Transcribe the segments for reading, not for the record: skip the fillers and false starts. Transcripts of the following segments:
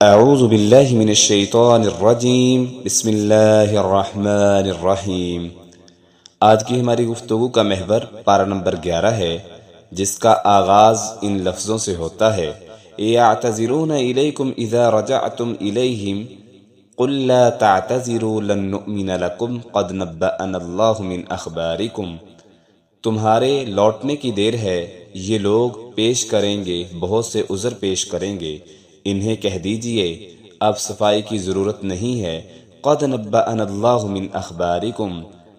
اعوذ باللہ من الشیطان الرجیم بسم اللہ الرحمن الرحیم۔ آج کی ہماری گفتگو کا محور پارہ نمبر 11 ہے، جس کا آغاز ان لفظوں سے ہوتا ہے: یعتذرون الیکم اذا رجعتم الیہم قل لا تعتذروا لن نؤمن لکم قد نبأنا اللہ من اخبارکم۔ تمہارے لوٹنے کی دیر ہے، یہ لوگ پیش کریں گے، بہت سے عذر پیش کریں گے، انہیں کہہ دیجئے اب صفائی کی ضرورت نہیں ہے۔ قد نبأنا اللہ من اخبارکم،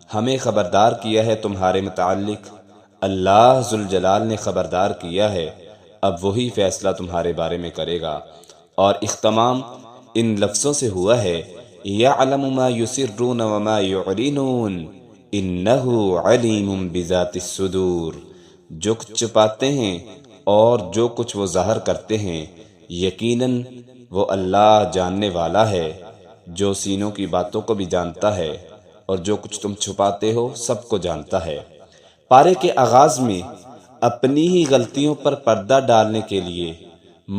ہمیں خبردار کیا ہے تمہارے متعلق، اللہ ذوالجلال نے خبردار کیا ہے، اب وہی فیصلہ تمہارے بارے میں کرے گا۔ اور اختتام ان لفظوں سے ہوا ہے: یعلم ما یسرون وما یعلنون انہ علیم بذات الصدور۔ جو کچھ چھپاتے ہیں اور جو کچھ وہ ظاہر کرتے ہیں، یقیناً وہ اللہ جاننے والا ہے، جو سینوں کی باتوں کو بھی جانتا ہے اور جو کچھ تم چھپاتے ہو سب کو جانتا ہے۔ پارے کے آغاز میں اپنی ہی غلطیوں پر پردہ ڈالنے کے لیے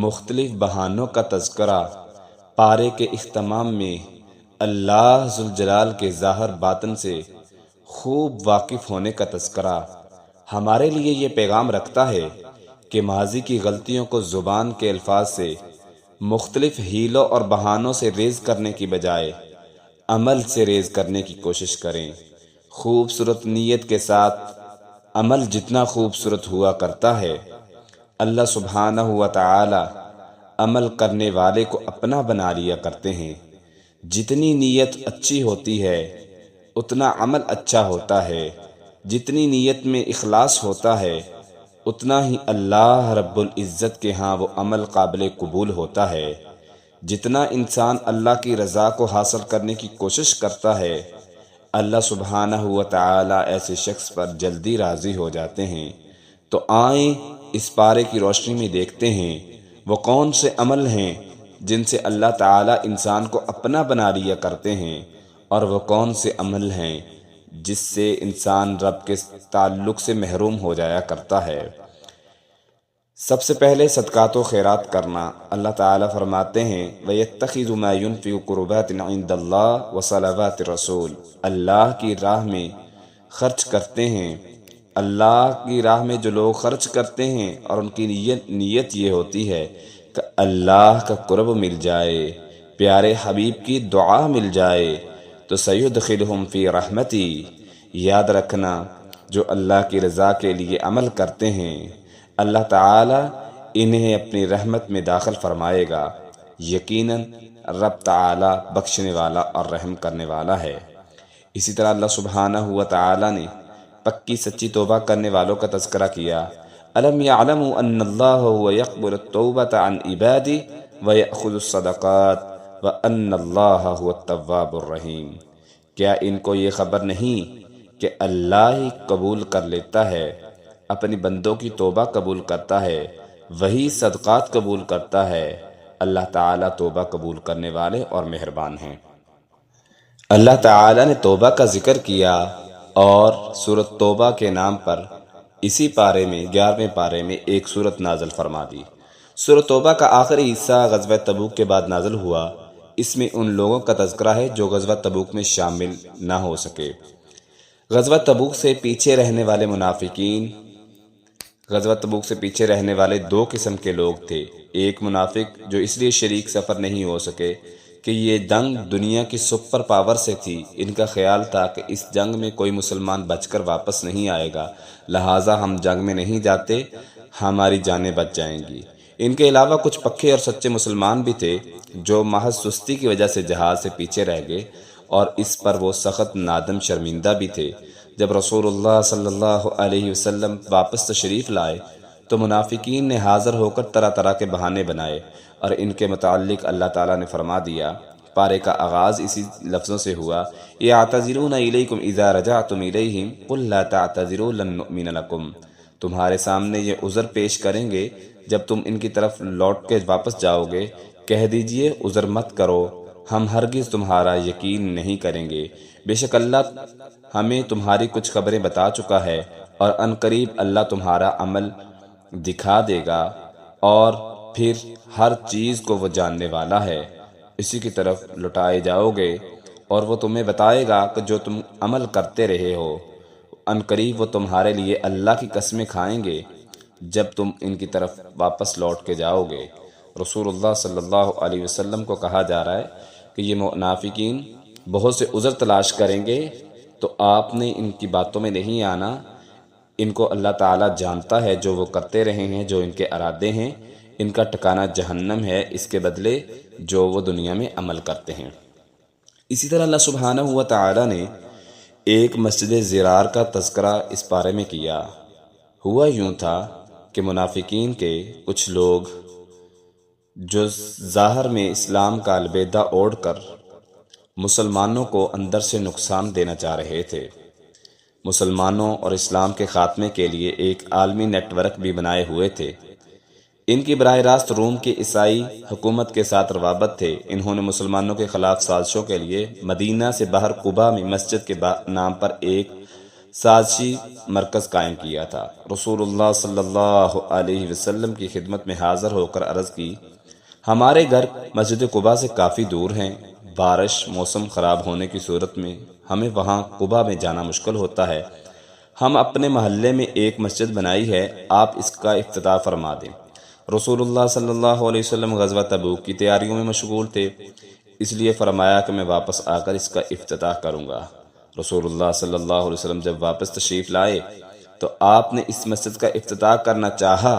مختلف بہانوں کا تذکرہ، پارے کے اختتام میں اللہ ذوالجلال کے ظاہر باطن سے خوب واقف ہونے کا تذکرہ ہمارے لیے یہ پیغام رکھتا ہے کہ ماضی کی غلطیوں کو زبان کے الفاظ سے مختلف ہیلوں اور بہانوں سے ریز کرنے کی بجائے عمل سے ریز کرنے کی کوشش کریں۔ خوبصورت نیت کے ساتھ عمل جتنا خوبصورت ہوا کرتا ہے، اللہ سبحانہ و تعالی عمل کرنے والے کو اپنا بنا لیا کرتے ہیں۔ جتنی نیت اچھی ہوتی ہے اتنا عمل اچھا ہوتا ہے، جتنی نیت میں اخلاص ہوتا ہے اتنا ہی اللہ رب العزت کے ہاں وہ عمل قابل قبول ہوتا ہے۔ جتنا انسان اللہ کی رضا کو حاصل کرنے کی کوشش کرتا ہے، اللہ سبحانہ و تعالی ایسے شخص پر جلدی راضی ہو جاتے ہیں۔ تو آئیں اس پارے کی روشنی میں دیکھتے ہیں وہ کون سے عمل ہیں جن سے اللہ تعالی انسان کو اپنا بنا لیا کرتے ہیں، اور وہ کون سے عمل ہیں جس سے انسان رب کے تعلق سے محروم ہو جایا کرتا ہے۔ سب سے پہلے صدقات و خیرات کرنا۔ اللہ تعالیٰ فرماتے ہیں: وَيَتَّخِذُ مَا يُنْفِقُ قُرُبَاتٍ عِنْدَ اللَّهِ وَصَلَوَاتِ الرَّسُولِ۔ اللہ کی راہ میں خرچ کرتے ہیں، اللہ کی راہ میں جو لوگ خرچ کرتے ہیں اور ان کی نیت یہ ہوتی ہے کہ اللہ کا قرب مل جائے، پیارے حبیب کی دعا مل جائے، تو سَيُدْخِلُهُمْ فِي رَحْمَتِي۔ یاد رکھنا، جو اللہ کی رضا کے لیے عمل کرتے ہیں اللہ تعالی انہیں اپنی رحمت میں داخل فرمائے گا۔ یقیناً رب تعالی بخشنے والا اور رحم کرنے والا ہے۔ اسی طرح اللہ سبحانہ و تعالی نے پکی سچی توبہ کرنے والوں کا تذکرہ کیا: الم یعلموا ان اللہ هو یقبل التوبۃ عن عباده ویأخذ الصدقات وان اللہ هو التواب الرحیم۔ کیا ان کو یہ خبر نہیں کہ اللہ ہی قبول کر لیتا ہے، اپنی بندوں کی توبہ قبول کرتا ہے، وہی صدقات قبول کرتا ہے، اللہ تعالیٰ توبہ قبول کرنے والے اور مہربان ہیں۔ اللہ تعالیٰ نے توبہ کا ذکر کیا اور سورۃ توبہ کے نام پر اسی پارے میں 11ویں پارے میں ایک سورت نازل فرما دی۔ سورۃ توبہ کا آخری حصہ غزوہ تبوک کے بعد نازل ہوا۔ اس میں ان لوگوں کا تذکرہ ہے جو غزوہ تبوک میں شامل نہ ہو سکے۔ غزوہ تبوک سے پیچھے رہنے والے منافقین، غزوہ تبوک سے پیچھے رہنے والے دو قسم کے لوگ تھے۔ ایک منافق جو اس لیے شریک سفر نہیں ہو سکے کہ یہ جنگ دنیا کی سپر پاور سے تھی، ان کا خیال تھا کہ اس جنگ میں کوئی مسلمان بچ کر واپس نہیں آئے گا، لہٰذا ہم جنگ میں نہیں جاتے، ہماری جانیں بچ جائیں گی۔ ان کے علاوہ کچھ پکے اور سچے مسلمان بھی تھے جو محض سستی کی وجہ سے جہاد سے پیچھے رہ گئے، اور اس پر وہ سخت نادم شرمندہ بھی تھے۔ جب رسول اللہ صلی اللہ علیہ وسلم واپس تشریف لائے تو منافقین نے حاضر ہو کر طرح طرح کے بہانے بنائے، اور ان کے متعلق اللہ تعالیٰ نے فرما دیا۔ پارے کا آغاز اسی لفظوں سے ہوا: یعتذرون الیکم اذا رجعتم الیہم قل لا تعتذروا لن نؤمن لکم۔ تمہارے سامنے یہ عذر پیش کریں گے جب تم ان کی طرف لوٹ کے واپس جاؤ گے، کہہ دیجئے عذر مت کرو، ہم ہرگز تمہارا یقین نہیں کریں گے۔ بے شک اللہ ہمیں تمہاری کچھ خبریں بتا چکا ہے، اور عنقریب اللہ تمہارا عمل دکھا دے گا، اور پھر ہر چیز کو وہ جاننے والا ہے، اسی کی طرف لوٹائے جاؤ گے اور وہ تمہیں بتائے گا کہ جو تم عمل کرتے رہے ہو۔ عنقریب وہ تمہارے لیے اللہ کی قسمیں کھائیں گے جب تم ان کی طرف واپس لوٹ کے جاؤ گے۔ رسول اللہ صلی اللہ علیہ وسلم کو کہا جا رہا ہے کہ یہ منافقین بہت سے عذر تلاش کریں گے، تو آپ نے ان کی باتوں میں نہیں آنا۔ ان کو اللہ تعالیٰ جانتا ہے جو وہ کرتے رہے ہیں، جو ان کے ارادے ہیں۔ ان کا ٹھکانہ جہنم ہے، اس کے بدلے جو وہ دنیا میں عمل کرتے ہیں۔ اسی طرح اللہ سبحانہ و تعالیٰ نے ایک مسجد زرار کا تذکرہ اس بارے میں کیا۔ ہوا یوں تھا کہ منافقین کے کچھ لوگ جو ظاہر میں اسلام کا البیدہ اوڑھ کر مسلمانوں کو اندر سے نقصان دینا چاہ رہے تھے، مسلمانوں اور اسلام کے خاتمے کے لیے ایک عالمی نیٹ ورک بھی بنائے ہوئے تھے۔ ان کی براہ راست روم کی عیسائی حکومت کے ساتھ روابط تھے۔ انہوں نے مسلمانوں کے خلاف سازشوں کے لیے مدینہ سے باہر قباء میں مسجد کے نام پر ایک سازشی مرکز قائم کیا تھا۔ رسول اللہ صلی اللہ علیہ وسلم کی خدمت میں حاضر ہو کر عرض کی، ہمارے گھر مسجد قباء سے کافی دور ہیں، بارش موسم خراب ہونے کی صورت میں ہمیں وہاں قباء میں جانا مشکل ہوتا ہے۔ ہم اپنے محلے میں ایک مسجد بنائی ہے، آپ اس کا افتتاح فرما دیں۔ رسول اللہ صلی اللہ علیہ وسلم غزوہ تبوک کی تیاریوں میں مشغول تھے، اس لیے فرمایا کہ میں واپس آ کر اس کا افتتاح کروں گا۔ رسول اللہ صلی اللہ علیہ وسلم جب واپس تشریف لائے تو آپ نے اس مسجد کا افتتاح کرنا چاہا،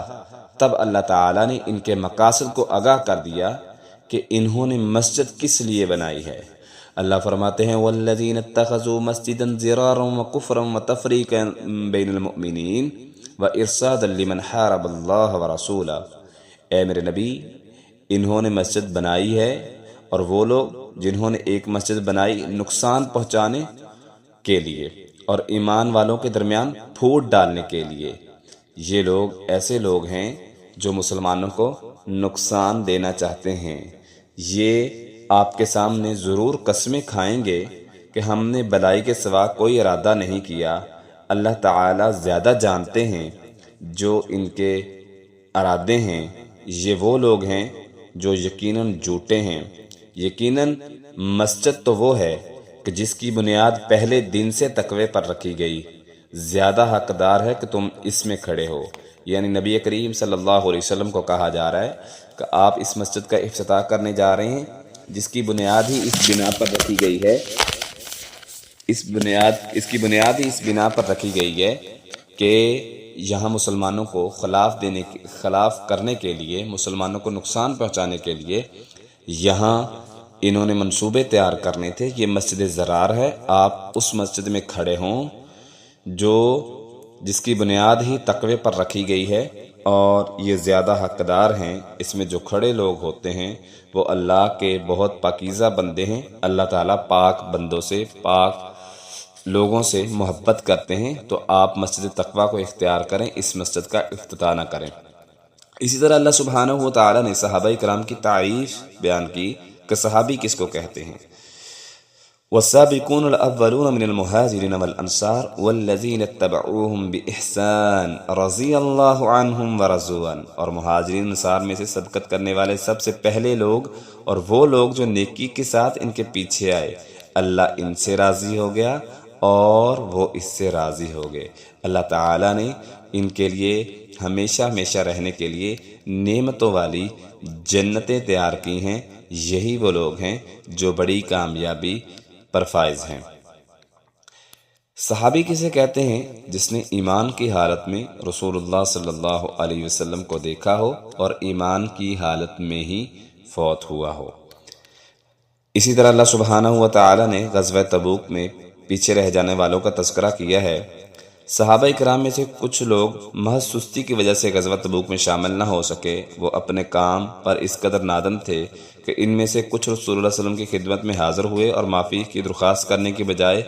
تب اللہ تعالیٰ نے ان کے مقاصد کو آگاہ کر دیا کہ انہوں نے مسجد کس لیے بنائی ہے۔ اللہ فرماتے ہیں وَالَّذِينَ اتَّخَذُوا مَسْجِدًا ضِرَارًا وَكُفْرًا وَتَفْرِيقًا بَيْنَ الْمُؤْمِنِينَ وَإِرْصَادًا لِمَنْ حَارَبَ اللَّهَ وَرَسُولَهُ۔ اے میرے نبی، انہوں نے مسجد بنائی ہے، اور وہ لوگ جنہوں نے ایک مسجد بنائی نقصان پہنچانے کے لیے اور ایمان والوں کے درمیان پھوٹ ڈالنے کے لیے، یہ لوگ ایسے لوگ ہیں جو مسلمانوں کو نقصان دینا چاہتے ہیں۔ یہ آپ کے سامنے ضرور قسمیں کھائیں گے کہ ہم نے بلائی کے سوا کوئی ارادہ نہیں کیا۔ اللہ تعالیٰ زیادہ جانتے ہیں جو ان کے ارادے ہیں۔ یہ وہ لوگ ہیں جو یقیناً جھوٹے ہیں۔ یقیناً مسجد تو وہ ہے کہ جس کی بنیاد پہلے دن سے تقوی پر رکھی گئی، زیادہ حقدار ہے کہ تم اس میں کھڑے ہو۔ یعنی نبی کریم صلی اللہ علیہ وسلم کو کہا جا رہا ہے کہ آپ اس مسجد کا افتتاح کرنے جا رہے ہیں جس کی بنیاد ہی اس بنا پر رکھی گئی ہے، اس کی بنیاد ہی اس بنا پر رکھی گئی ہے کہ یہاں مسلمانوں کو خلاف کرنے کے لیے، مسلمانوں کو نقصان پہنچانے کے لیے یہاں انہوں نے منصوبے تیار کرنے تھے۔ یہ مسجد زرار ہے، آپ اس مسجد میں کھڑے ہوں جس کی بنیاد ہی تقوی پر رکھی گئی ہے، اور یہ زیادہ حقدار ہیں۔ اس میں جو کھڑے لوگ ہوتے ہیں وہ اللہ کے بہت پاکیزہ بندے ہیں۔ اللہ تعالیٰ پاک بندوں سے، پاک لوگوں سے محبت کرتے ہیں، تو آپ مسجد تقوی کو اختیار کریں، اس مسجد کا افتتاح نہ کریں۔ اسی طرح اللہ سبحانہ و تعالیٰ نے صحابہ کرام کی تعریف بیان کی کہ صحابی کس کو کہتے ہیں۔ والسابقون الاولون من المهاجرين والانصار والذين اتبعوهم باحسان رضي الله عنهم ورضوا عنه۔ اور مہاجرین انصار میں سے سبقت کرنے والے سب سے پہلے لوگ اور وہ لوگ جو نیکی کے ساتھ ان کے پیچھے آئے، اللہ ان سے راضی ہو گیا اور وہ اس سے راضی ہو گئے۔ اللہ تعالیٰ نے ان کے لیے ہمیشہ ہمیشہ رہنے کے لیے نعمتوں والی جنتیں تیار کی ہیں۔ یہی وہ لوگ ہیں جو بڑی کامیابی پر فائز ہیں۔ صحابی کسے کہتے ہیں؟ جس نے ایمان کی حالت میں رسول اللہ صلی اللہ علیہ وسلم کو دیکھا ہو اور ایمان کی حالت میں ہی فوت ہوا ہو۔ اسی طرح اللہ سبحانہ و تعالیٰ نے غزوہ تبوک میں پیچھے رہ جانے والوں کا تذکرہ کیا ہے۔ صحابہ کرام میں سے کچھ لوگ محض سستی کی وجہ سے غزوہ تبوک میں شامل نہ ہو سکے۔ وہ اپنے کام پر اس قدر نادم تھے کہ ان میں سے کچھ رسول اللہ صلی اللہ علیہ وسلم کی خدمت میں حاضر ہوئے اور معافی کی درخواست کرنے کی بجائے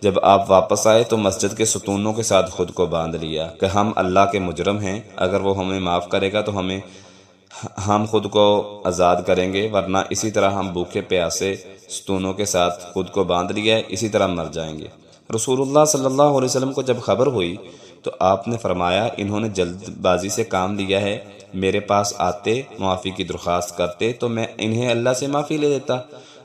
جب آپ واپس آئے تو مسجد کے ستونوں کے ساتھ خود کو باندھ لیا کہ ہم اللہ کے مجرم ہیں، اگر وہ ہمیں معاف کرے گا تو ہم خود کو آزاد کریں گے، ورنہ اسی طرح ہم بھوکے پیاسے ستونوں کے ساتھ خود کو باندھ لیا ہے، اسی طرح مر جائیں گے۔ رسول اللہ صلی اللہ علیہ وسلم کو جب خبر ہوئی تو آپ نے فرمایا انہوں نے جلد بازی سے کام لیا ہے، میرے پاس آتے معافی کی درخواست کرتے تو میں انہیں اللہ سے معافی لے دیتا،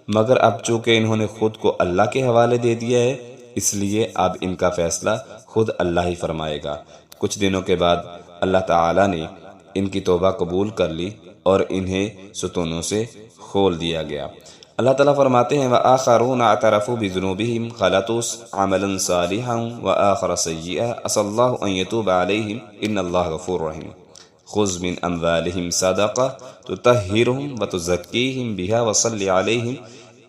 مگر اب چونکہ انہوں نے خود کو اللہ کے حوالے دے دیا ہے اس لیے اب ان کا فیصلہ خود اللہ ہی فرمائے گا۔ کچھ دنوں کے بعد اللہ تعالی نے ان کی توبہ قبول کر لی اور انہیں ستونوں سے کھول دیا گیا۔ اللہ تعالیٰ فرماتے ہیں وَآخَرُونَ اعْتَرَفُوا بِذُنُوبِهِمْ خَلَطُوا عَمَلًا صَالِحًا وَآخَرَ سَيِّئًا عَسَى اللَّهُ أَن يَتُوبَ عَلَيْهِمْ إِنَّ اللَّهَ غَفُورٌ رَحِيمٌ خُذْ مِنْ أَمْوَالِهِمْ صَدَقَةً تُطَهِّرُهُمْ وَتُزَكِّيهِمْ بِهَا وَصَلِّ عَلَيْهِمْ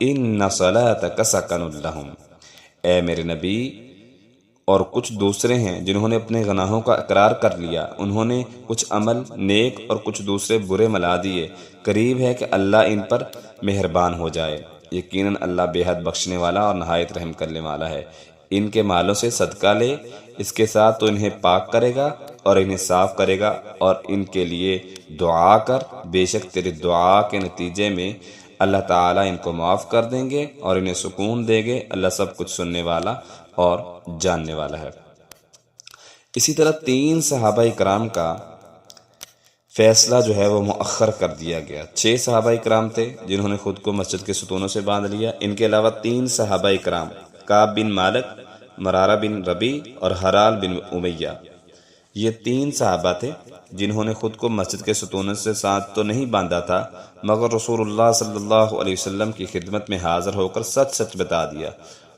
إِنَّ صَلَاتَكَ سَكَنٌ لَهُمْ۔ اے میرے نبی، اور کچھ دوسرے ہیں جنہوں نے اپنے گناہوں کا اقرار کر لیا، انہوں نے کچھ عمل نیک اور کچھ دوسرے برے ملا دیے، قریب ہے کہ اللہ ان پر مہربان ہو جائے، یقیناً اللہ بے حد بخشنے والا اور نہایت رحم کرنے والا ہے۔ ان کے مالوں سے صدقہ لے، اس کے ساتھ تو انہیں پاک کرے گا اور انہیں صاف کرے گا، اور ان کے لیے دعا کر، بے شک تیری دعا کے نتیجے میں اللہ تعالیٰ ان کو معاف کر دیں گے اور انہیں سکون دے گے، اللہ سب کچھ سننے والا اور جاننے والا ہے۔ اسی طرح 3 صحابہ کرام کا فیصلہ جو ہے وہ مؤخر کر دیا گیا۔ 6 صحابہ کرام تھے جنہوں نے خود کو مسجد کے ستونوں سے باندھ لیا، ان کے علاوہ 3 صحابہ کرام کعب بن مالک، مرارہ بن ربیع اور حلال بن امیہ، یہ 3 صحابہ تھے جنہوں نے خود کو مسجد کے ستونوں سے ساتھ تو نہیں باندھا تھا، مگر رسول اللہ صلی اللہ علیہ وسلم کی خدمت میں حاضر ہو کر سچ سچ بتا دیا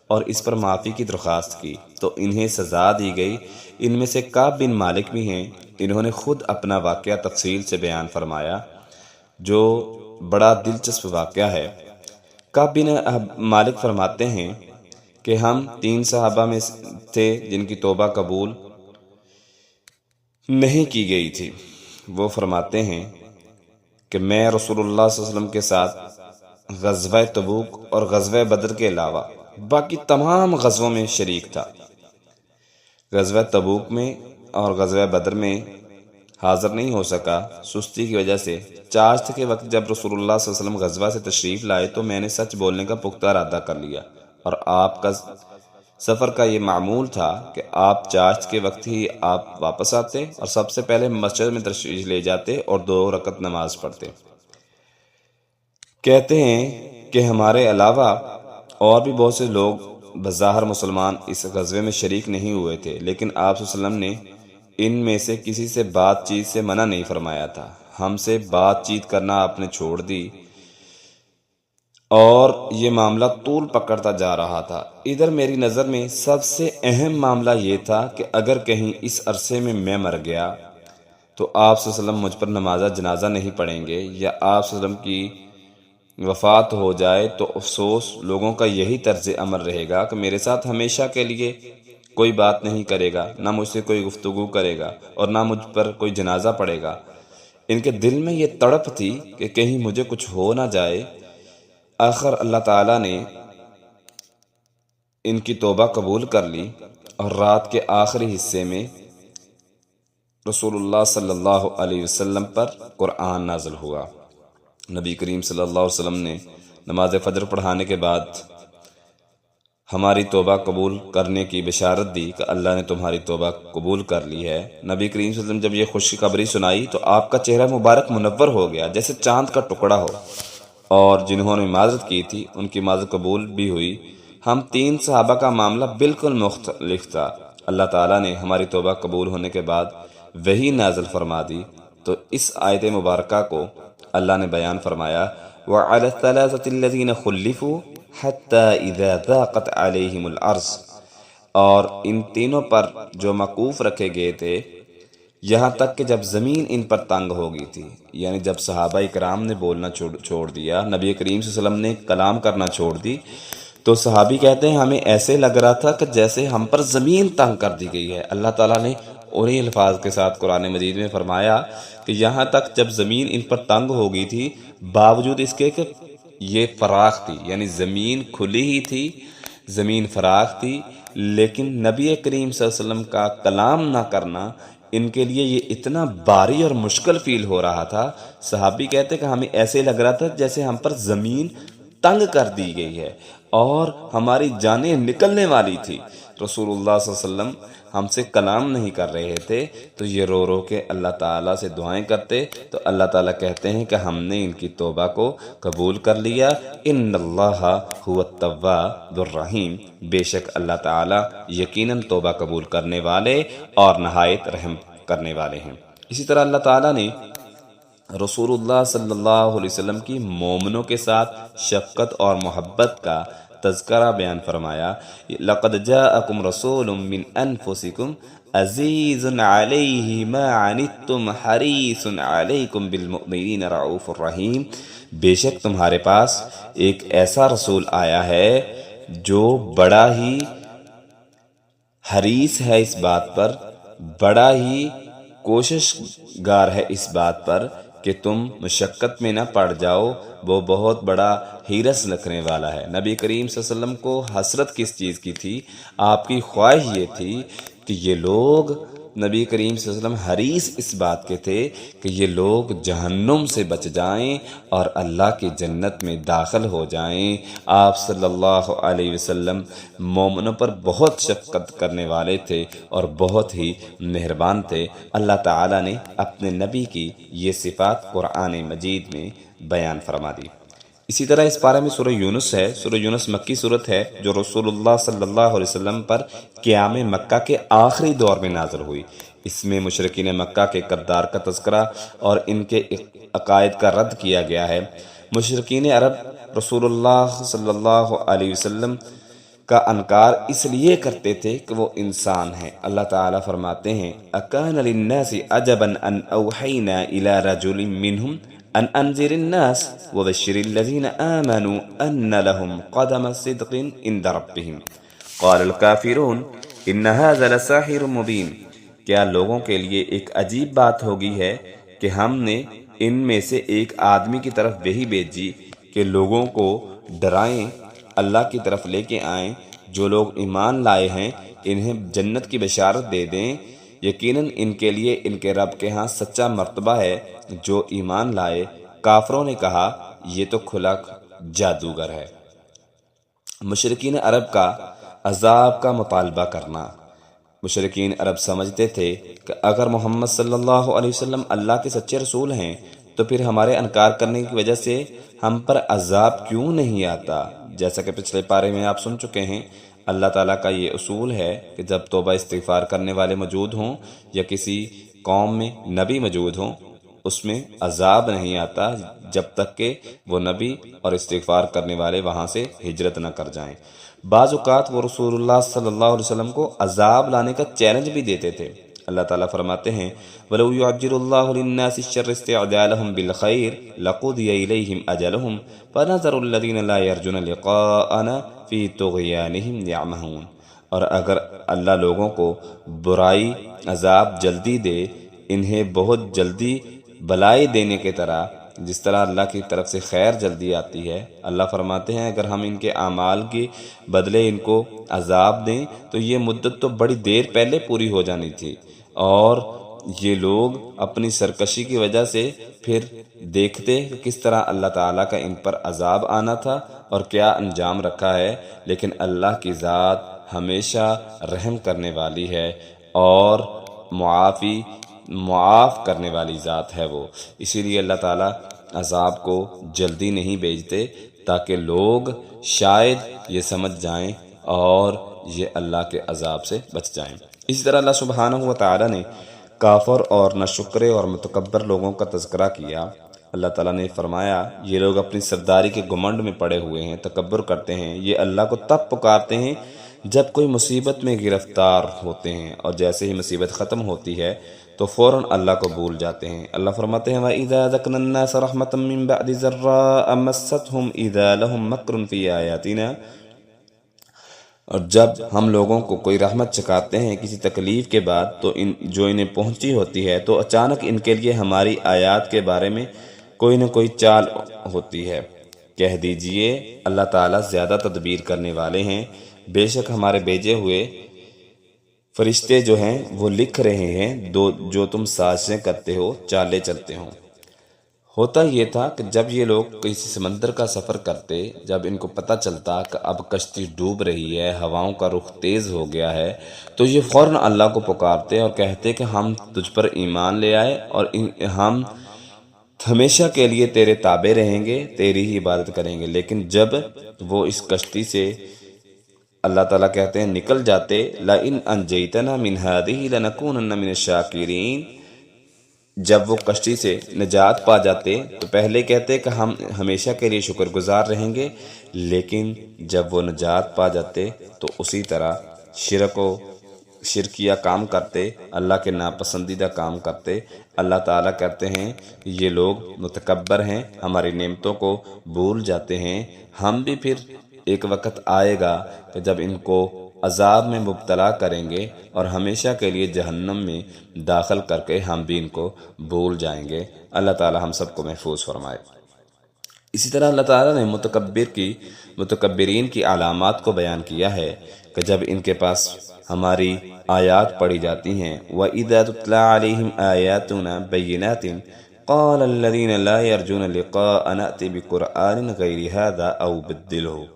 اور اس پر معافی کی درخواست کی تو انہیں سزا دی گئی۔ ان میں سے کعب بن مالک بھی ہیں، انہوں نے خود اپنا واقعہ تفصیل سے بیان فرمایا جو بڑا دلچسپ واقعہ ہے۔ کعب بن مالک فرماتے ہیں کہ ہم 3 صحابہ میں تھے جن کی توبہ قبول نہیں کی گئی تھی۔ وہ فرماتے ہیں کہ میں رسول اللہ صلی اللہ علیہ وسلم کے ساتھ غزوہ تبوک اور غزوہ بدر کے علاوہ باقی تمام غزووں میں شریک تھا۔ غزوہ تبوک میں اور غزوہ بدر میں حاضر نہیں ہو سکا سستی کی وجہ سے۔ چاشت کے وقت جب رسول اللہ صلی اللہ علیہ وسلم غزوہ سے تشریف لائے تو میں نے سچ بولنے کا پختہ ارادہ کر لیا، اور آپ کا سفر کا یہ معمول تھا کہ آپ چاشت کے وقت ہی آپ واپس آتے اور سب سے پہلے مسجد میں تشریف لے جاتے اور 2 رکعت نماز پڑھتے۔ کہتے ہیں کہ ہمارے علاوہ اور بھی بہت سے لوگ بظاہر مسلمان اس غزوے میں شریک نہیں ہوئے تھے، لیکن آپ صلی اللہ علیہ وسلم نے ان میں سے کسی سے بات چیت سے منع نہیں فرمایا تھا۔ ہم سے بات چیت کرنا آپ نے چھوڑ دی اور یہ معاملہ طول پکڑتا جا رہا تھا۔ ادھر میری نظر میں سب سے اہم معاملہ یہ تھا کہ اگر کہیں اس عرصے میں میں مر گیا تو آپ صلی اللہ علیہ وسلم مجھ پر نماز جنازہ نہیں پڑھیں گے، یا آپ صلی اللہ علیہ وسلم کی وفات ہو جائے تو افسوس لوگوں کا یہی طرز عمل رہے گا کہ میرے ساتھ ہمیشہ کے لیے کوئی بات نہیں کرے گا، نہ مجھ سے کوئی گفتگو کرے گا اور نہ مجھ پر کوئی جنازہ پڑھے گا۔ ان کے دل میں یہ تڑپ تھی کہ کہیں مجھے کچھ ہو نہ جائے۔ آخر اللہ تعالیٰ نے ان کی توبہ قبول کر لی اور رات کے آخری حصے میں رسول اللہ صلی اللہ علیہ وسلم پر قرآن نازل ہوا۔ نبی کریم صلی اللہ علیہ وسلم نے نماز فجر پڑھانے کے بعد ہماری توبہ قبول کرنے کی بشارت دی کہ اللہ نے تمہاری توبہ قبول کر لی ہے۔ نبی کریم صلی اللہ علیہ وسلم جب یہ خوشخبری سنائی تو آپ کا چہرہ مبارک منور ہو گیا جیسے چاند کا ٹکڑا ہو، اور جنہوں نے معذرت کی تھی ان کی معذرت قبول بھی ہوئی۔ ہم 3 صحابہ کا معاملہ بالکل مختلف تھا۔ اللہ تعالیٰ نے ہماری توبہ قبول ہونے کے بعد وحی نازل فرما دی تو اس آیت مبارکہ کو اللہ نے بیان فرمایا وَعَلَى الثَّلَاثَةِ الَّذِينَ خُلِّفُوا حَتَّى إِذَا ضَاقَتْ عَلَيْهِمُ الْأَرْضُ، اور ان تینوں پر جو موقوف رکھے گئے تھے یہاں تک کہ جب زمین ان پر تنگ ہو گئی تھی، یعنی جب صحابہ کرام نے بولنا چھوڑ دیا، نبی کریم صلی اللہ علیہ وسلم نے کلام کرنا چھوڑ دی، تو صحابی کہتے ہیں ہمیں ایسے لگ رہا تھا کہ جیسے ہم پر زمین تنگ کر دی گئی ہے۔ اللہ تعالیٰ نے انہی الفاظ کے ساتھ قرآن مجید میں فرمایا کہ یہاں تک جب زمین ان پر تنگ ہو گئی تھی، باوجود اس کے کہ یہ فراخ تھی، یعنی زمین کھلی ہی تھی، زمین فراخ تھی، لیکن نبی کریم صلی اللہ علیہ وسلم کا کلام نہ کرنا ان کے لیے یہ اتنا بھاری اور مشکل فیل ہو رہا تھا۔ صحابی کہتے کہ ہمیں ایسے لگ رہا تھا جیسے ہم پر زمین تنگ کر دی گئی ہے اور ہماری جانیں نکلنے والی تھی۔ رسول اللہ صلی اللہ علیہ وسلم ہم سے کلام نہیں کر رہے تھے تو یہ رو رو کے اللہ تعالیٰ سے دعائیں کرتے، تو اللہ تعالیٰ کہتے ہیں کہ ہم نے ان کی توبہ کو قبول کر لیا۔ ان اللہ هو التواب الرحیم، بے شک اللہ تعالیٰ یقیناً توبہ قبول کرنے والے اور نہایت رحم کرنے والے ہیں۔ اسی طرح اللہ تعالیٰ نے رسول اللہ صلی اللہ علیہ وسلم کی مومنوں کے ساتھ شفقت اور محبت کا تذکرہ بیان فرمایا۔ لقد جاءکم رسول من انفسکم عزیز علیہ ما عنتم حریص علیکم بالمؤمنین رعوف الرحیم، بے شک تمہارے پاس ایک ایسا رسول آیا ہے جو بڑا ہی حریص ہے اس بات پر، بڑا ہی کوشش گار ہے اس بات پر کہ تم مشقت میں نہ پڑ جاؤ، وہ بہت بڑا حرص رکھنے والا ہے۔ نبی کریم صلی اللہ علیہ وسلم کو حسرت کس چیز کی تھی؟ آپ کی خواہش یہ تھی کہ یہ لوگ، نبی کریم صلی اللہ علیہ وسلم حریص اس بات کے تھے کہ یہ لوگ جہنم سے بچ جائیں اور اللہ کی جنت میں داخل ہو جائیں۔ آپ صلی اللہ علیہ وسلم مومنوں پر بہت شفقت کرنے والے تھے اور بہت ہی مہربان تھے۔ اللہ تعالیٰ نے اپنے نبی کی یہ صفات قرآن مجید میں بیان فرما دی۔ اسی طرح اس پارے میں سورہ یونس ہے۔ سورہ یونس مکی صورت ہے جو رسول اللہ صلی اللہ علیہ وسلم پر قیام مکہ کے آخری دور میں نازل ہوئی۔ اس میں مشرکین مکہ کے کردار کا تذکرہ اور ان کے عقائد کا رد کیا گیا ہے۔ مشرکین عرب رسول اللہ صلی اللہ علیہ وسلم کا انکار اس لیے کرتے تھے کہ وہ انسان ہیں۔ اللہ تعالیٰ فرماتے ہیں اَكَانَ لِلنَّاسِ عَجَبًا أَنْ أَوْحَيْنَا إِلَى رَجُلٍ مِّنْهُمْ أَنْ أَنذِرِ النَّاسَ وَبَشِّرِ الَّذِينَ آمَنُوا أَنَّ لَهُمْ قَدَمَ صِدْقٍ عِندَ رَبِّهِمْ قَالَ الْكَافِرُونَ إِنَّ هَذَا لَسَاحِرٌ مُبِينٌ، کیا لوگوں کے لیے ایک عجیب بات ہوگی ہے کہ ہم نے ان میں سے ایک آدمی کی طرف وحی بھیجی کہ لوگوں کو ڈرائیں، اللہ کی طرف لے کے آئیں، جو لوگ ایمان لائے ہیں انہیں جنت کی بشارت دے دیں، یقیناً ان کے لیے ان کے رب کے ہاں سچا مرتبہ ہے جو ایمان لائے۔ کافروں نے کہا یہ تو کھلا جادوگر ہے۔ مشرکین عرب کا عذاب کا مطالبہ کرنا۔ مشرکین عرب سمجھتے تھے کہ اگر محمد صلی اللہ علیہ وسلم اللہ کے سچے رسول ہیں تو پھر ہمارے انکار کرنے کی وجہ سے ہم پر عذاب کیوں نہیں آتا؟ جیسا کہ پچھلے پارے میں آپ سن چکے ہیں، اللہ تعالیٰ کا یہ اصول ہے کہ جب توبہ استغفار کرنے والے موجود ہوں یا کسی قوم میں نبی موجود ہوں اس میں عذاب نہیں آتا جب تک کہ وہ نبی اور استغفار کرنے والے وہاں سے ہجرت نہ کر جائیں۔ بعض اوقات وہ رسول اللہ صلی اللہ علیہ وسلم کو عذاب لانے کا چیلنج بھی دیتے تھے۔ اللہ تعالیٰ فرماتے ہیں وَلَوْ يُعَجِّلُ اللَّهُ لِلنَّاسِ الشَّرَّ اسْتِعْجَالَهُم بِالْخَيْرِ لَقُضِيَ إِلَيْهِمْ أَجَلُهُمْ فَنَذَرُ الَّذِينَ لَا يَرْجُونَ لِقَاءَنَا فِي طُغْيَانِهِمْ يَعْمَهُونَ، اور اگر اللہ لوگوں کو برائی عذاب جلدی دے، انہیں بہت جلدی بلائی دینے کی طرح جس طرح اللہ کی طرف سے خیر جلدی آتی ہے، اللہ فرماتے ہیں اگر ہم ان کے اعمال کے بدلے ان کو عذاب دیں تو یہ مدت تو بڑی دیر پہلے پوری ہو جانی تھی، اور یہ لوگ اپنی سرکشی کی وجہ سے پھر دیکھتے کہ کس طرح اللہ تعالیٰ کا ان پر عذاب آنا تھا اور کیا انجام رکھا ہے۔ لیکن اللہ کی ذات ہمیشہ رحم کرنے والی ہے اور معاف کرنے والی ذات ہے وہ، اسی لیے اللہ تعالیٰ عذاب کو جلدی نہیں بھیجتے تاکہ لوگ شاید یہ سمجھ جائیں اور یہ اللہ کے عذاب سے بچ جائیں۔ اسی طرح اللہ سبحانہ و تعالیٰ نے کافر اور ناشکرے اور متکبر لوگوں کا تذکرہ کیا۔ اللہ تعالیٰ نے فرمایا یہ لوگ اپنی سرداری کے گھمنڈ میں پڑے ہوئے ہیں، تکبر کرتے ہیں، یہ اللہ کو تب پکارتے ہیں جب کوئی مصیبت میں گرفتار ہوتے ہیں اور جیسے ہی مصیبت ختم ہوتی ہے تو فوراً اللہ کو بھول جاتے ہیں۔ اللہ فرماتے ہیں وَإِذَا ذَقْنَا النَّاسَ رَحْمَةً مِّن بَعْدِ ضَرَّاءَ مَسَّتْهُمْ إِذَا لَهُمْ مَكْرٌ فِي آيَاتِنَا، اور جب ہم لوگوں کو کوئی رحمت چکھاتے ہیں کسی تکلیف کے بعد تو جو انہیں پہنچی ہوتی ہے تو اچانک ان کے لیے ہماری آیات کے بارے میں کوئی نہ کوئی چال ہوتی ہے۔ کہہ دیجئے اللہ تعالیٰ زیادہ تدبیر کرنے والے ہیں، بے شک ہمارے بھیجے ہوئے فرشتے جو ہیں وہ لکھ رہے ہیں جو تم سازشیں کرتے ہو، چالیں چلتے ہو۔ ہوتا یہ تھا کہ جب یہ لوگ کسی سمندر کا سفر کرتے، جب ان کو پتہ چلتا کہ اب کشتی ڈوب رہی ہے، ہواؤں کا رخ تیز ہو گیا ہے، تو یہ فوراً اللہ کو پکارتے اور کہتے کہ ہم تجھ پر ایمان لے آئے اور ہم ہمیشہ کے لیے تیرے تابع رہیں گے، تیری ہی عبادت کریں گے۔ لیکن جب وہ اس کشتی سے اللہ تعالیٰ کہتے ہیں نکل جاتے، لَإِنْ أَنْجَيْتَنَا مِنْ هَٰذِهِ لَنَكُونَنَّ مِنَ الشَّاكِرِينَ، جب وہ کشتی سے نجات پا جاتے تو پہلے کہتے کہ ہم ہمیشہ کے لیے شکر گزار رہیں گے، لیکن جب وہ نجات پا جاتے تو اسی طرح شرکیہ کام کرتے، اللہ کے ناپسندیدہ کام کرتے۔ اللہ تعالیٰ کہتے ہیں یہ لوگ متکبر ہیں، ہماری نعمتوں کو بھول جاتے ہیں۔ ہم بھی پھر ایک وقت آئے گا کہ جب ان کو عذاب میں مبتلا کریں گے اور ہمیشہ کے لیے جہنم میں داخل کر کے ہم بھی ان کو بھول جائیں گے۔ اللہ تعالیٰ ہم سب کو محفوظ فرمائے۔ اسی طرح اللہ تعالیٰ نے متکبرین کی علامات کو بیان کیا ہے کہ جب ان کے پاس ہماری آیات پڑھی جاتی ہیں وَإِذَا تُتْلَىٰ عَلَيْهِمْ آيَاتُنَا بَيِّنَاتٍ قَالَ الَّذِينَ لَا يَرْجُونَ لِقَاءَنَا ائْتِ بِقُرْآنٍ غَيْرِ هَٰذَا أَوْ بَدِّلْهُ،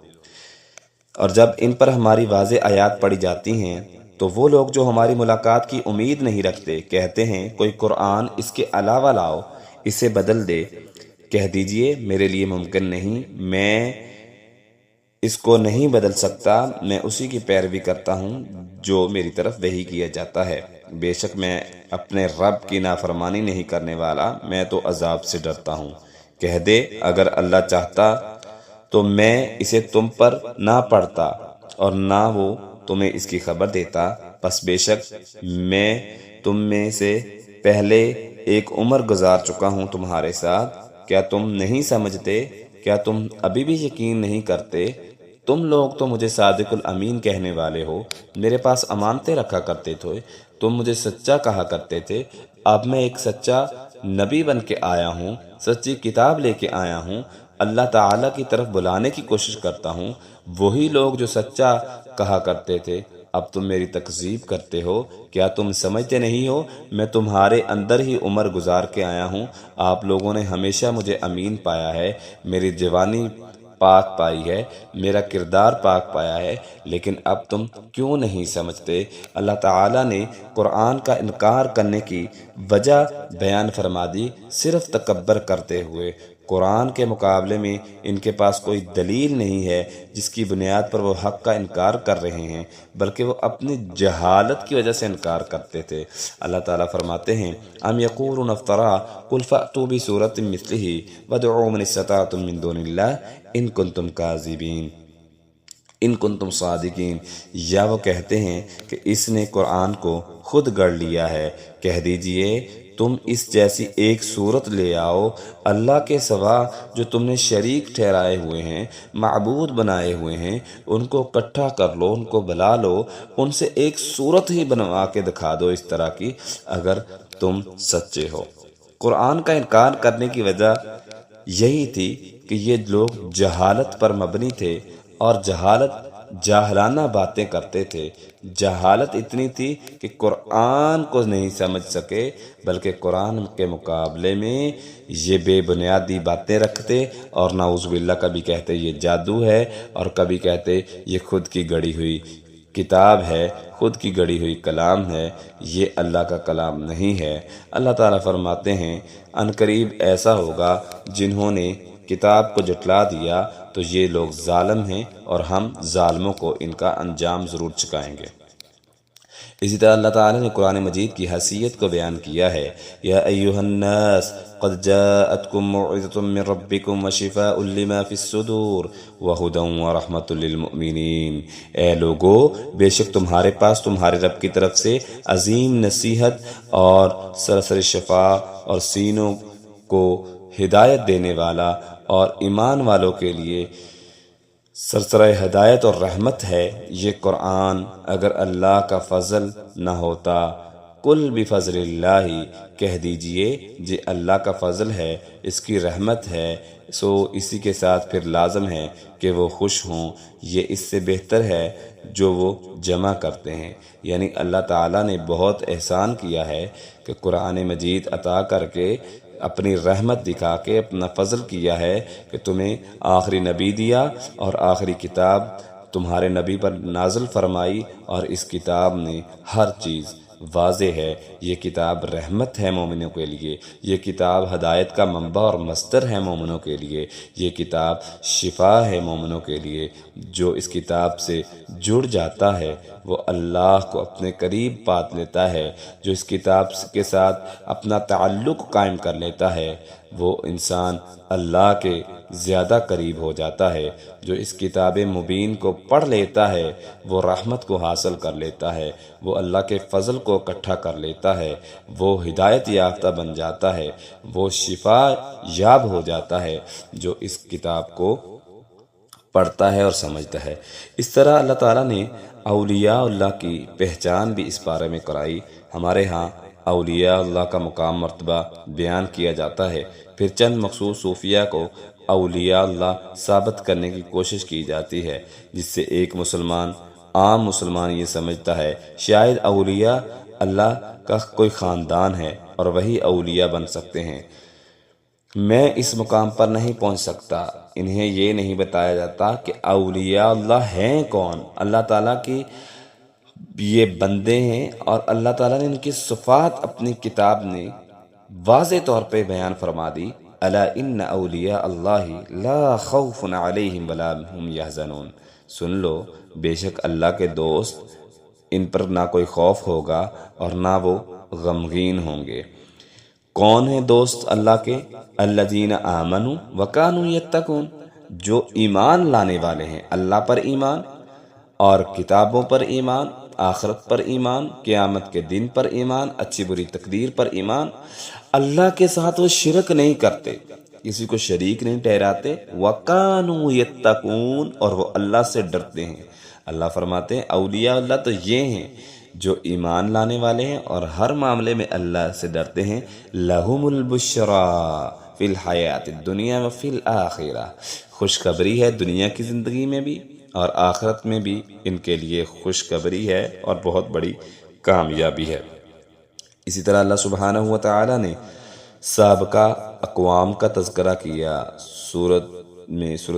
اور جب ان پر ہماری واضح آیات پڑھی جاتی ہیں تو وہ لوگ جو ہماری ملاقات کی امید نہیں رکھتے کہتے ہیں کوئی قرآن اس کے علاوہ لاؤ، اسے بدل دے۔ کہہ دیجئے میرے لیے ممکن نہیں، میں اس کو نہیں بدل سکتا، میں اسی کی پیروی کرتا ہوں جو میری طرف وحی کیا جاتا ہے۔ بے شک میں اپنے رب کی نافرمانی نہیں کرنے والا، میں تو عذاب سے ڈرتا ہوں۔ کہہ دے اگر اللہ چاہتا تو میں اسے تم پر نہ پڑھتا اور نہ وہ تمہیں اس کی خبر دیتا، پس بے شک میں تم میں سے پہلے ایک عمر گزار چکا ہوں تمہارے ساتھ۔ کیا تم نہیں سمجھتے؟ کیا تم ابھی بھی یقین نہیں کرتے؟ تم لوگ تو مجھے صادق الامین کہنے والے ہو، میرے پاس امانتیں رکھا کرتے تھے، تم مجھے سچا کہا کرتے تھے۔ اب میں ایک سچا نبی بن کے آیا ہوں، سچی کتاب لے کے آیا ہوں، اللہ تعالیٰ کی طرف بلانے کی کوشش کرتا ہوں۔ وہی لوگ جو سچا کہا کرتے تھے اب تم میری تکذیب کرتے ہو۔ کیا تم سمجھتے نہیں ہو میں تمہارے اندر ہی عمر گزار کے آیا ہوں؟ آپ لوگوں نے ہمیشہ مجھے امین پایا ہے، میری جوانی پاک پائی ہے، میرا کردار پاک پایا ہے، لیکن اب تم کیوں نہیں سمجھتے؟ اللہ تعالیٰ نے قرآن کا انکار کرنے کی وجہ بیان فرما دی، صرف تکبر کرتے ہوئے۔ قرآن کے مقابلے میں ان کے پاس کوئی دلیل نہیں ہے جس کی بنیاد پر وہ حق کا انکار کر رہے ہیں، بلکہ وہ اپنی جہالت کی وجہ سے انکار کرتے تھے۔ اللہ تعالیٰ فرماتے ہیں ام یقولون افترا قل فأتوا بسورۃ مثلہ وادعوا من استطعتم من دون اللہ ان کنتم کاذبین ان کنتم صادقین، یا وہ کہتے ہیں کہ اس نے قرآن کو خود گڑھ لیا ہے۔ کہہ دیجئے تم اس جیسی ایک صورت لے آؤ اللہ کے سوا جو تم نے شریک ٹھہرائے ہوئے ہیں، معبود بنائے ہوئے ہیں، ان کو اکٹھا کر لو، ان کو بلا لو، ان سے ایک صورت ہی بنوا کے دکھا دو اس طرح کی اگر تم سچے ہو۔ قرآن کا انکار کرنے کی وجہ یہی تھی کہ یہ لوگ جہالت پر مبنی تھے اور جاہلانہ باتیں کرتے تھے۔ جہالت اتنی تھی کہ قرآن کو نہیں سمجھ سکے، بلکہ قرآن کے مقابلے میں یہ بے بنیادی باتیں رکھتے اور نعوذ باللہ کبھی کہتے یہ جادو ہے اور کبھی کہتے یہ خود کی گڑھی ہوئی کتاب ہے، خود کی گڑھی ہوئی کلام ہے، یہ اللہ کا کلام نہیں ہے۔ اللہ تعالیٰ فرماتے ہیں عنقریب ایسا ہوگا جنہوں نے کتاب کو جھٹلا دیا تو یہ لوگ ظالم ہیں اور ہم ظالموں کو ان کا انجام ضرور چکائیں گے۔ اسی طرح اللہ تعالیٰ نے قرآن مجید کی حیثیت کو بیان کیا ہے یا ایھا الناس قد جاءتکم موعظۃ من ربکم وشفاء لما فی الصدور وہدی ورحمۃ للمؤمنین، اے لوگو بے شک تمہارے پاس تمہارے رب کی طرف سے عظیم نصیحت اور سرسر شفا اور سینوں کو ہدایت دینے والا اور ایمان والوں کے لیے سرسرۂ ہدایت اور رحمت ہے یہ قرآن۔ اگر اللہ کا فضل نہ ہوتا قل بفضل اللہ، کہہ دیجئے یہ اللہ کا فضل ہے، اس کی رحمت ہے، سو اسی کے ساتھ پھر لازم ہے کہ وہ خوش ہوں، یہ اس سے بہتر ہے جو وہ جمع کرتے ہیں۔ یعنی اللہ تعالیٰ نے بہت احسان کیا ہے کہ قرآن مجید عطا کر کے اپنی رحمت دکھا کے اپنا فضل کیا ہے کہ تمہیں آخری نبی دیا اور آخری کتاب تمہارے نبی پر نازل فرمائی، اور اس کتاب نے ہر چیز واضح ہے۔ یہ کتاب رحمت ہے مومنوں کے لیے، یہ کتاب ہدایت کا منبع اور مصدر ہے مومنوں کے لیے، یہ کتاب شفا ہے مومنوں کے لیے۔ جو اس کتاب سے جڑ جاتا ہے وہ اللہ کو اپنے قریب پا لیتا ہے، جو اس کتاب کے ساتھ اپنا تعلق قائم کر لیتا ہے وہ انسان اللہ کے زیادہ قریب ہو جاتا ہے۔ جو اس کتاب مبین کو پڑھ لیتا ہے وہ رحمت کو حاصل کر لیتا ہے، وہ اللہ کے فضل کو اکٹھا کر لیتا ہے، وہ ہدایت یافتہ بن جاتا ہے، وہ شفا یاب ہو جاتا ہے جو اس کتاب کو پڑھتا ہے اور سمجھتا ہے۔ اس طرح اللہ تعالیٰ نے اولیاء اللہ کی پہچان بھی اس بارے میں کرائی۔ ہمارے ہاں اولیاء اللہ کا مقام مرتبہ بیان کیا جاتا ہے، پھر چند مخصوص صوفیہ کو اولیاء اللہ ثابت کرنے کی کوشش کی جاتی ہے، جس سے ایک عام مسلمان یہ سمجھتا ہے شاید اولیاء اللہ کا کوئی خاندان ہے اور وہی اولیاء بن سکتے ہیں۔ میں اس مقام پر نہیں پہنچ سکتا، انہیں یہ نہیں بتایا جاتا کہ اولیاء اللہ ہیں کون۔ اللہ تعالیٰ کی یہ بندے ہیں اور اللہ تعالیٰ نے ان کی صفات اپنی کتاب نے واضح طور پہ بیان فرما دی۔ الا ان اولیاء اللہ لا خوف علیہم ولا هم یحزنون، سن لو بے شک اللہ کے دوست ان پر نہ کوئی خوف ہوگا اور نہ وہ غمگین ہوں گے۔ کون ہیں دوست اللہ کے؟ الذین آمنوا وکانوا یتقون، جو ایمان لانے والے ہیں، اللہ پر ایمان اور کتابوں پر ایمان، آخرت پر ایمان، قیامت کے دن پر ایمان، اچھی بری تقدیر پر ایمان، اللہ کے ساتھ وہ شرک نہیں کرتے، کسی کو شریک نہیں ٹھہراتے، وَقَانُوا يَتَّقُونَ، اور وہ اللہ سے ڈرتے ہیں۔ اللہ فرماتے ہیں اولیاء اللہ تو یہ ہیں جو ایمان لانے والے ہیں اور ہر معاملے میں اللہ سے ڈرتے ہیں۔ لَهُمُ الْبُشْرَى فِي الْحَيَاةِ الدُّنْيَا وَفِي الْآخِرَةِ، خوشخبری ہے دنیا کی زندگی میں بھی اور آخرت میں بھی ان کے لیے خوشخبری ہے اور بہت بڑی کامیابی ہے۔ اسی طرح اللہ سبحانہ و تعالیٰ نے سابقہ اقوام کا تذکرہ کیا سورت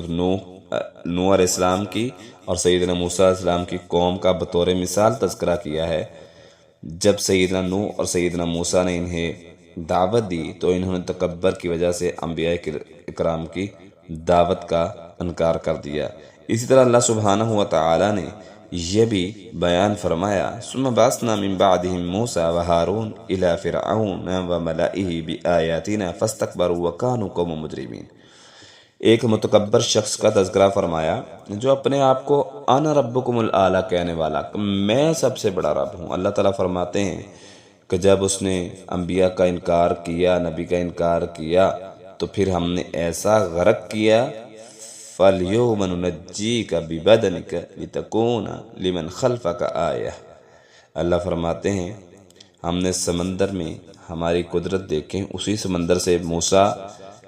نوح علیہ السلام کی اور سیدنا موسیٰ علیہ السلام کی قوم کا بطور مثال تذکرہ کیا ہے۔ جب سیدنا نوح اور سیدنا موسیٰ نے انہیں دعوت دی تو انہوں نے تکبر کی وجہ سے انبیاء اکرام کی دعوت کا انکار کر دیا۔ اسی طرح اللہ سبحانہ و تعالیٰ نے یہ بھی بیان فرمایا ثم بعثنا من بعدهم موسیٰ وہارون الی فرعون وملئہ بآیاتنا فاستکبروا وکانوا قوما مجرمین۔ ایک متکبر شخص کا تذکرہ فرمایا جو اپنے آپ کو انا ربکم الاعلی کہنے والا، میں سب سے بڑا رب ہوں۔ اللہ تعالیٰ فرماتے ہیں کہ جب اس نے انبیاء کا انکار کیا، نبی کا انکار کیا، تو پھر ہم نے ایسا غرق کیا فَالْيَوْمَ نُنَجِّيكَ بِبَدَنِكَ لِتَكُونَ لِمَنْ خَلْفَكَ آیَةً۔ اللہ فرماتے ہیں ہم نے سمندر میں ہماری قدرت دیکھیں، اسی سمندر سے موسیٰ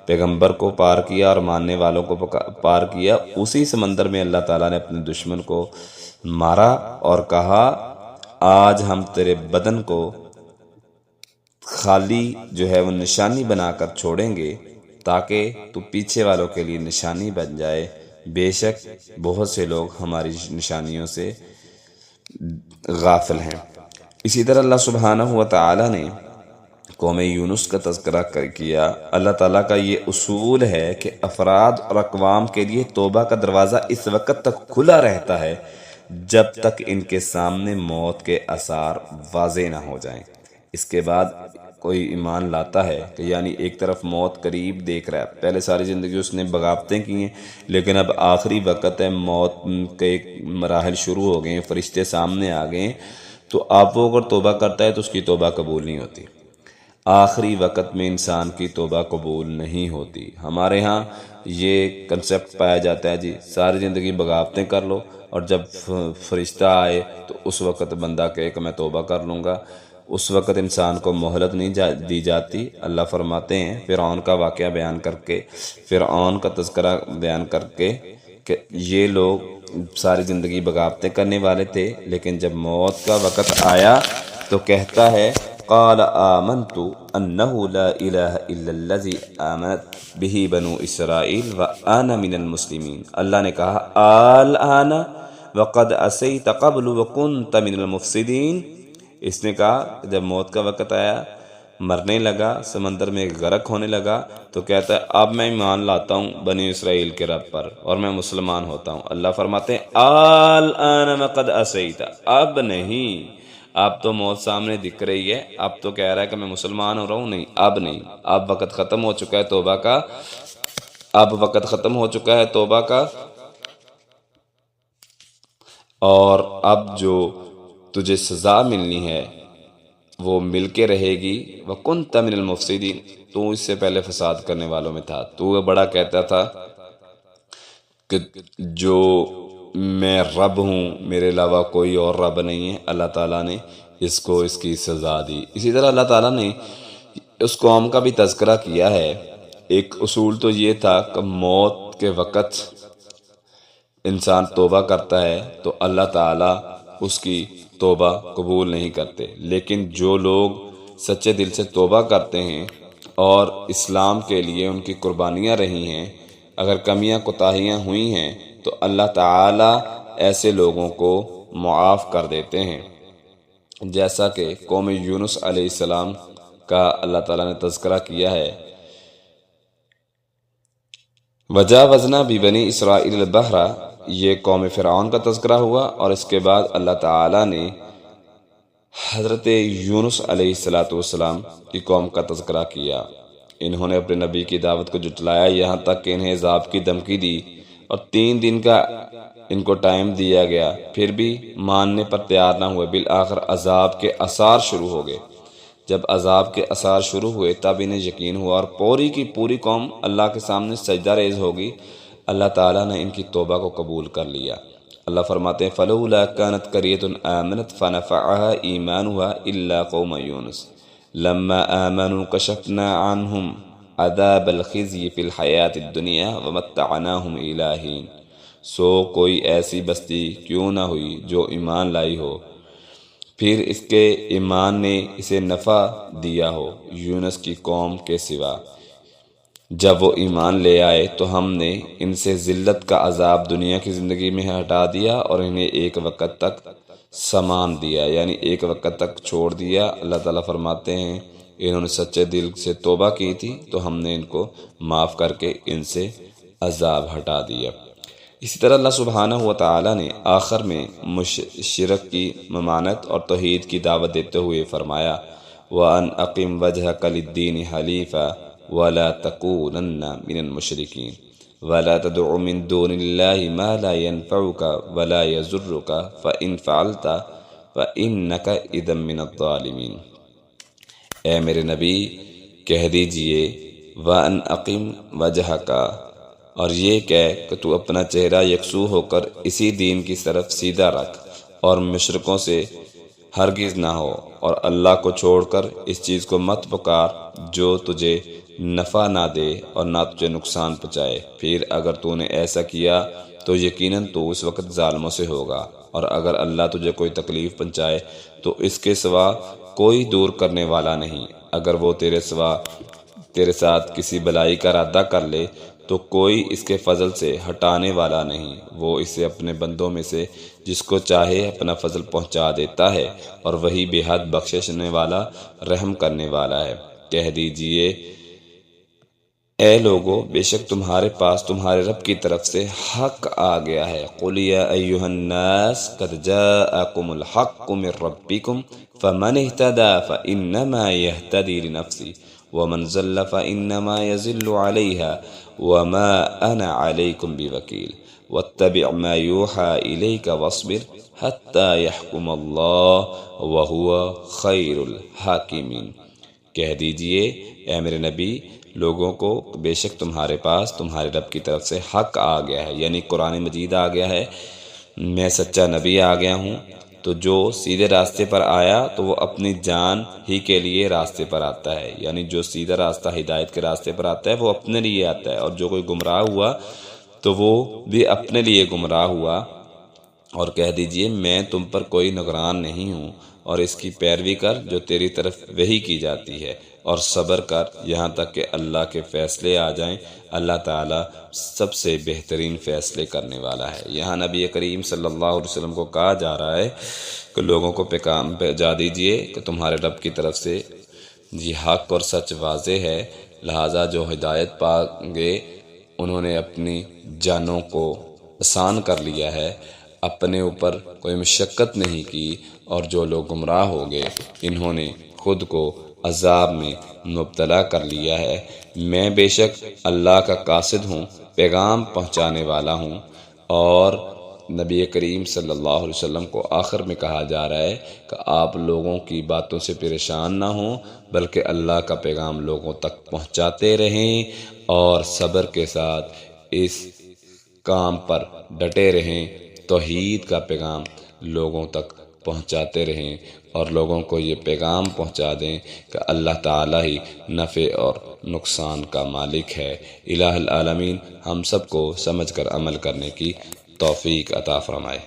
پیغمبر کو پار کیا اور ماننے والوں کو پار کیا، اسی سمندر میں اللہ تعالیٰ نے اپنے دشمن کو مارا اور کہا آج ہم تیرے بدن کو خالی جو ہے وہ نشانی بنا کر چھوڑیں گے تاکہ تو پیچھے والوں کے لیے نشانی بن جائے، بے شک بہت سے لوگ ہماری نشانیوں سے غافل ہیں۔ اسی طرح اللہ سبحانہ و تعالیٰ نے قوم یونس کا تذکرہ کیا۔ اللہ تعالیٰ کا یہ اصول ہے کہ افراد اور اقوام کے لیے توبہ کا دروازہ اس وقت تک کھلا رہتا ہے جب تک ان کے سامنے موت کے آثار واضح نہ ہو جائیں۔ اس کے بعد کوئی ایمان لاتا ہے کہ یعنی ایک طرف موت قریب دیکھ رہا ہے، پہلے ساری زندگی اس نے بغاوتیں کی ہیں لیکن اب آخری وقت ہے، موت کے مراحل شروع ہو گئے ہیں، فرشتے سامنے آ گئے ہیں، تو اب وہ اگر توبہ کرتا ہے تو اس کی توبہ قبول نہیں ہوتی۔ آخری وقت میں انسان کی توبہ قبول نہیں ہوتی۔ ہمارے ہاں یہ کنسیپٹ پایا جاتا ہے جی ساری زندگی بغاوتیں کر لو اور جب فرشتہ آئے تو اس وقت بندہ کہے کہ میں توبہ کر لوں گا، اس وقت انسان کو مہلت نہیں دی جاتی۔ اللہ فرماتے ہیں فرعون کا واقعہ بیان کر کے، فرعون کا تذکرہ بیان کر کے کہ یہ لوگ ساری زندگی بغاوتیں کرنے والے تھے لیکن جب موت کا وقت آیا تو کہتا ہے قال آمنت أنه لا إله إلا الذي آمنت به بنو اسرائیل وأنا من المسلمین۔ اللہ نے کہا الآن وقد عصیت قبل وكنت من المفسدین۔ اس نے کہا جب موت کا وقت آیا، مرنے لگا، سمندر میں غرق ہونے لگا، تو کہتا ہے اب میں ایمان لاتا ہوں بنی اسرائیل کے رب پر اور میں مسلمان ہوتا ہوں۔ اللہ فرماتے ہیں الآن وقد عصیت، اب نہیں، اب تو موت سامنے دکھ رہی ہے، اب تو کہہ رہا ہے کہ میں مسلمان ہو رہا ہوں، نہیں، اب نہیں، اب وقت ختم ہو چکا ہے توبہ کا، اب وقت ختم ہو چکا ہے توبہ کا، اور اب جو تجھے سزا ملنی ہے وہ مل کے رہے گی۔ وَكُنْتَ مِنَ الْمُفْسِدِينَ، تو اس سے پہلے فساد کرنے والوں میں تھا، تو بڑا کہتا تھا کہ جو میں رب ہوں، میرے علاوہ کوئی اور رب نہیں ہے۔ اللہ تعالیٰ نے اس کو اس کی سزا دی۔ اسی طرح اللہ تعالیٰ نے اس قوم کا بھی تذکرہ کیا ہے۔ ایک اصول تو یہ تھا کہ موت کے وقت انسان توبہ کرتا ہے تو اللہ تعالیٰ اس کی توبہ قبول نہیں کرتے، لیکن جو لوگ سچے دل سے توبہ کرتے ہیں اور اسلام کے لیے ان کی قربانیاں رہی ہیں، اگر کمیاں کوتاہیاں ہوئی ہیں تو اللہ تعالیٰ ایسے لوگوں کو معاف کر دیتے ہیں، جیسا کہ قوم یونس علیہ السلام کا اللہ تعالیٰ نے تذکرہ کیا ہے۔ وجاوزنا ببنی اسرائیل البحر، یہ قوم فرعون کا تذکرہ ہوا، اور اس کے بعد اللہ تعالیٰ نے حضرت یونس علیہ السلام کی قوم کا تذکرہ کیا۔ انہوں نے اپنے نبی کی دعوت کو جھٹلایا، یہاں تک کہ انہیں عذاب کی دھمکی دی، اور 3 دن کا ان کو ٹائم دیا گیا، پھر بھی ماننے پر تیار نہ ہوئے۔ بالآخر عذاب کے آثار شروع ہو گئے۔ جب عذاب کے آثار شروع ہوئے تب انہیں یقین ہوا، اور پوری کی پوری قوم اللہ کے سامنے سجدہ ریز ہوگی۔ اللہ تعالیٰ نے ان کی توبہ کو قبول کر لیا۔ اللہ فرماتے ہیں فَلَوْلَا كَانَتْ قَرْيَةٌ آمَنَتْ فَنَفَعَهَا إِيمَانُهَا إِلَّا قَوْمَ يُونُسَ لَمَّا آمَنُوا كَشَفْنَا عَنْهُمْ عَذَابَ الْخِزْيِ فِي الْحَيَاةِ الدُّنْيَا وَمَتَّعْنَاهُمْ إِلَىٰ حِينٍ۔ سو کوئی ایسی بستی کیوں نہ ہوئی جو ایمان لائی ہو، پھر اس کے ایمان نے اسے نفع دیا ہو یونس کی قوم کے سوا۔ جب وہ ایمان لے آئے تو ہم نے ان سے ذلت کا عذاب دنیا کی زندگی میں ہٹا دیا اور انہیں ایک وقت تک سامان دیا، یعنی ایک وقت تک چھوڑ دیا۔ اللہ تعالیٰ فرماتے ہیں انہوں نے سچے دل سے توبہ کی تھی تو ہم نے ان کو معاف کر کے ان سے عذاب ہٹا دیا۔ اسی طرح اللہ سبحانہ و تعالیٰ نے آخر میں شرک کی ممانعت اور توحید کی دعوت دیتے ہوئے فرمایا وَأَنْ أَقِمْ وَجْهَكَ لِلدِّينِ حَنِيفًا وَلَا تَكُونَنَّ مِنَ الْمُشْرِكِينَ وَلَا تَدْعُ مِن دُونِ اللَّهِ مَا لَا يَنفَعُكَ وَلَا يَضُرُّكَ فَإِنْ فَعَلْتَ فَإِنَّكَ إِذًا مِنَ الظَّالِمِينَ۔ اے میرے نبی کہہ دیجئے وَأَنْ أَقِمْ وَجْهَكَ، اور یہ کہہ کہ تو اپنا چہرہ یکسو ہو کر اسی دین کی طرف سیدھا رکھ اور مشرکوں سے ہرگز نہ ہو، اور اللہ کو چھوڑ کر اس چیز کو مت پکار جو تجھے نفع نہ دے اور نہ تجھے نقصان پہنچائے۔ پھر اگر تو نے ایسا کیا تو یقیناً تو اس وقت ظالموں سے ہوگا، اور اگر اللہ تجھے کوئی تکلیف پہنچائے تو اس کے سوا کوئی دور کرنے والا نہیں۔ اگر وہ تیرے ساتھ کسی بلائی کا ارادہ کر لے تو کوئی اس کے فضل سے ہٹانے والا نہیں۔ وہ اسے اپنے بندوں میں سے جس کو چاہے اپنا فضل پہنچا دیتا ہے، اور وہی بے حد بخشنے والا رحم کرنے والا ہے۔ کہہ دیجئے اے لوگو بے شک تمہارے پاس تمہارے رب کی طرف سے حق آ گیا ہے۔ قُلْ يَا أَيُّهَا النَّاسُ قَدْ جَاءَكُمُ الْحَقُّ مِنْ رَبِّكُمْ فَمَنِ اهْتَدَىٰ فَإِنَّمَا يَهْتَدِي لِنَفْسِهِ وَمَنْ ضَلَّ فَإِنَّمَا يَضِلُّ عَلَيْهَا وَمَا أَنَا عَلَيْكُمْ بِوَكِيلٍ وَاتَّبِعْ مَا يُوحَىٰ إِلَيْكَ وَاصْبِرْ حَتَّىٰ يَحْكُمَ اللَّهُ وَهُوَ خَيْرُ الْحَاكِمِينَ۔ کہہ دیجئے اے میرے نبی لوگوں کو بے شک تمہارے پاس تمہارے رب کی طرف سے حق آ گیا ہے، یعنی قرآن مجید آ گیا ہے، میں سچا نبی آ گیا ہوں۔ تو جو سیدھے راستے پر آیا تو وہ اپنی جان ہی کے لیے راستے پر آتا ہے، یعنی جو سیدھا راستہ ہدایت کے راستے پر آتا ہے وہ اپنے لیے آتا ہے، اور جو کوئی گمراہ ہوا تو وہ بھی اپنے لیے گمراہ ہوا، اور کہہ دیجئے میں تم پر کوئی نگران نہیں ہوں، اور اس کی پیروی کر جو تیری طرف وحی کی جاتی ہے، اور صبر کر یہاں تک کہ اللہ کے فیصلے آ جائیں۔ اللہ تعالیٰ سب سے بہترین فیصلے کرنے والا ہے۔ یہاں نبی کریم صلی اللہ علیہ وسلم کو کہا جا رہا ہے کہ لوگوں کو پیغام بھیجا دیجئے کہ تمہارے رب کی طرف سے حق اور سچ واضح ہے، لہٰذا جو ہدایت پائیں گے انہوں نے اپنی جانوں کو آسان کر لیا ہے، اپنے اوپر کوئی مشقت نہیں کی، اور جو لوگ گمراہ ہو گئے انہوں نے خود کو عذاب میں مبتلا کر لیا ہے۔ میں بے شک اللہ کا قاصد ہوں، پیغام پہنچانے والا ہوں۔ اور نبی کریم صلی اللہ علیہ وسلم کو آخر میں کہا جا رہا ہے کہ آپ لوگوں کی باتوں سے پریشان نہ ہوں، بلکہ اللہ کا پیغام لوگوں تک پہنچاتے رہیں، اور صبر کے ساتھ اس کام پر ڈٹے رہیں، توحید کا پیغام لوگوں تک پہنچاتے رہیں، اور لوگوں کو یہ پیغام پہنچا دیں کہ اللہ تعالیٰ ہی نفع اور نقصان کا مالک ہے۔ الہ العالمین ہم سب کو سمجھ کر عمل کرنے کی توفیق عطا فرمائے۔